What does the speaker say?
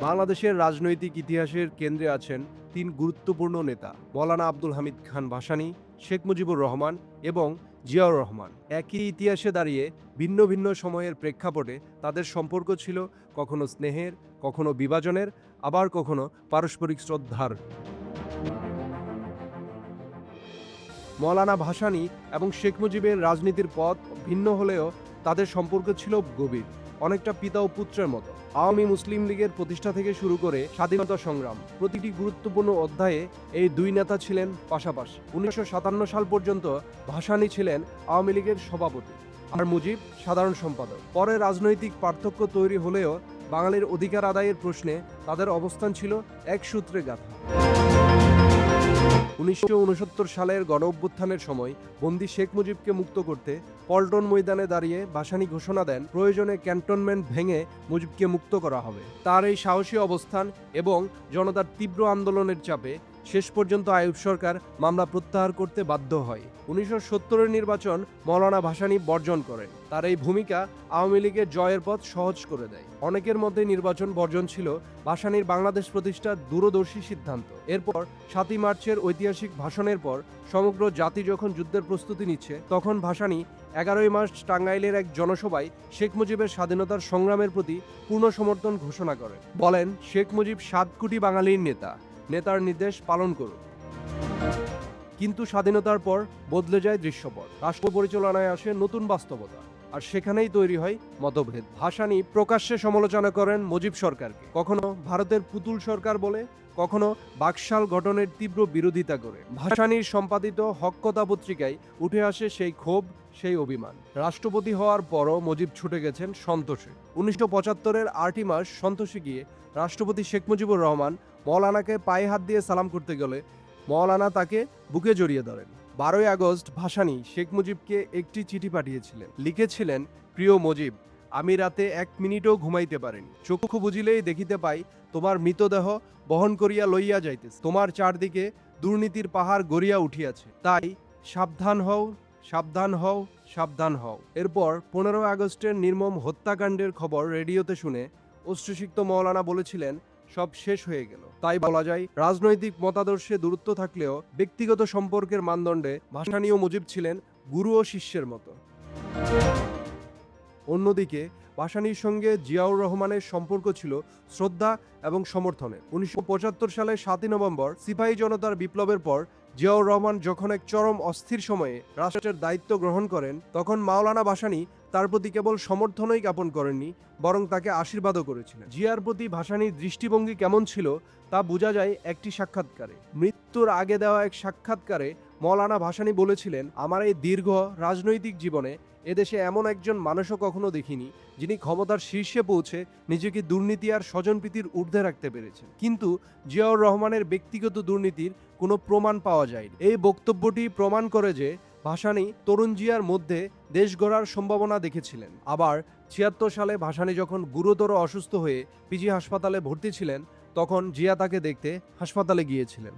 বাংলাদেশের রাজনৈতিক ইতিহাসের কেন্দ্রে আছেন তিন গুরুত্বপূর্ণ নেতা: মৌলানা আব্দুল হামিদ খান ভাসানী, শেখ মুজিবুর রহমান এবং জিয়াউর রহমান। একই ইতিহাসে দাঁড়িয়ে ভিন্ন ভিন্ন সময়ের প্রেক্ষাপটে তাদের সম্পর্ক ছিল কখনো স্নেহের, কখনো বিভাজনের, আবার কখনো পারস্পরিক শ্রদ্ধার। মৌলানা ভাসানী এবং শেখ মুজিবের রাজনীতির পথ ভিন্ন হলেও তাদের সম্পর্ক ছিল গভীর, অনেকটা পিতা ও পুত্রের মতো। আওয়ামী মুসলিম লীগের প্রতিষ্ঠা থেকে শুরু করে স্বাধীনতা সংগ্রাম, প্রতিটি গুরুত্বপূর্ণ অধ্যায়ে এই দুই নেতা ছিলেন পাশাপাশি। 1957 সাল পর্যন্ত ভাসানী ছিলেন আওয়ামী লীগের সভাপতি আর মুজিব সাধারণ সম্পাদক। পরে রাজনৈতিক পার্থক্য তৈরি হলেও বাঙালির অধিকার আদায়ের প্রশ্নে তাদের অবস্থান ছিল এক সূত্রে গাঁথা। 1969 সালের গণঅভ্যুত্থানের সময় বন্দী শেখ মুজিবকে মুক্ত করতে পল্টন ময়দানে দাঁড়িয়ে ভাসানী ঘোষণা দেন প্রয়োজনে ক্যান্টনমেন্ট ভেঙে মুজিবকে মুক্ত করা হবে। তার এই সাহসী অবস্থান এবং জনতার তীব্র আন্দোলনের চাপে শেষ পর্যন্ত আইয়ুব সরকার মামলা প্রত্যাহার করতে বাধ্য হয়। 1970-এর নির্বাচন মৌলানা ভাসানী বর্জন করেন। তার এই ভূমিকা আওয়ামী লীগের জয়ের পথ সহজ করে দেয়। অনেকের মধ্যে নির্বাচন বর্জন ছিল ভাসানীর বাংলাদেশ প্রতিষ্ঠার দূরদর্শী সিদ্ধান্ত। এরপর 7ই মার্চের ঐতিহাসিক ভাষণের পর সমগ্র জাতি যখন যুদ্ধের প্রস্তুতি নিচ্ছে, তখন ভাসানী 11ই মার্চ টাঙ্গাইলের এক জনসভায় শেখ মুজিবের স্বাধীনতার সংগ্রামের প্রতি পূর্ণ সমর্থন ঘোষণা করেন। বলেন, শেখ মুজিব 7 কোটি বাঙালির নেতা, নেতার নির্দেশ পালন করুন। কিন্তু স্বাধীনতার পর বদলে যায় দৃশ্যপট। রাষ্ট্র পরিচালনায় আসে নতুন বাস্তবতা, আর সেখানেই তৈরি হয় মতভেদ। ভাসানী প্রকাশ্যে সমালোচনা করেন মুজিব সরকারকে, কখনো ভারতের পুতুল সরকার বলে, কখনো বাকশাল গঠনের তীব্র বিরোধিতা করে। ভাসানীর সম্পাদিত হক কথা পত্রিকায় উঠে আসে সেই ক্ষোভ, সেই অভিমান। রাষ্ট্রপতি হওয়ার পরও মুজিব ছুটে গেছেন সন্তোষে। 1975-এর 8ই মার্চ সন্তোষে গিয়ে রাষ্ট্রপতি শেখ মুজিবুর রহমান মৌলানাকে পায়ে হাত দিয়ে সালাম করতে গেলে মৌলানা তাকে বুকে জড়িয়ে ধরেন। 12ই আগস্ট ভাসানী শেখ মুজিবকে একটি চিঠি পাঠিয়েছিলেন। লিখেছিলেন, প্রিয় মুজিব, আমি রাতে 1 মিনিটও ঘুমাইতে পারিনি। চক্ষু বুঝিলেই দেখিতে পাই তোমার মৃতদেহ বহন করিয়া লইয়া যাইতেছে। তোমার চারদিকে দুর্নীতির পাহাড় গড়িয়া উঠিয়াছে। তাই সাবধান হও, সাবধান হও, সাবধান হও। এরপর 15 আগস্টের নির্মম হত্যাকাণ্ডের খবর রেডিওতে শুনে অশ্রুসিক্ত মৌলানা বলেছিলেন, সব শেষ হয়ে গেল। তাই বলা যায়, রাজনৈতিক মতাদর্শে দূরত্ব থাকলেও ব্যক্তিগত সম্পর্কের মানদণ্ডে ভাসানী ও মুজিব ছিলেন গুরু ও শিষ্যের মতো। অন্যদিকে ভাসানীর সঙ্গে জিয়াউর রহমানের সম্পর্ক ছিল শ্রদ্ধা এবং সমর্থনের। 1975 সালের 7ই নভেম্বর সিপাহী জনতার বিপ্লবের পর জিয়াউর রহমান যখন এক চরম অস্থির সময়ে রাষ্ট্রের দায়িত্ব গ্রহণ করেন, তখন মাওলানা ভাসানী তার প্রতি কেবল সমর্থনই জ্ঞাপন করেননি, বরং তাকে আশীর্বাদও করেছিলেন। জিয়ার প্রতি ভাসানীর দৃষ্টিভঙ্গি কেমন ছিল তা বোঝা যায় একটি সাক্ষাৎকারে। মৃত্যুর আগে দেওয়া এক সাক্ষাৎকারে মৌলানা ভাসানী বলেছিলেন, আমার এই দীর্ঘ রাজনৈতিক জীবনে এদেশে এমন একজন মানুষও কখনো দেখিনি যিনি ক্ষমতার শীর্ষে পৌঁছে নিজেকে দুর্নীতি আর স্বজনপ্রীতির ঊর্ধ্বে রাখতে পেরেছেন। কিন্তু জিয়াউর রহমানের ব্যক্তিগত দুর্নীতির কোনো প্রমাণ পাওয়া যায়নি। এই বক্তব্যটি প্রমাণ করে যে ভাসানী তরুণ জিয়ার মধ্যে দেশ গড়ার সম্ভাবনা দেখেছিলেন। আবার 76 সালে ভাসানী যখন গুরুতর অসুস্থ হয়ে পিজি হাসপাতালে ভর্তি ছিলেন, তখন জিয়া তাকে দেখতে হাসপাতালে গিয়েছিলেন।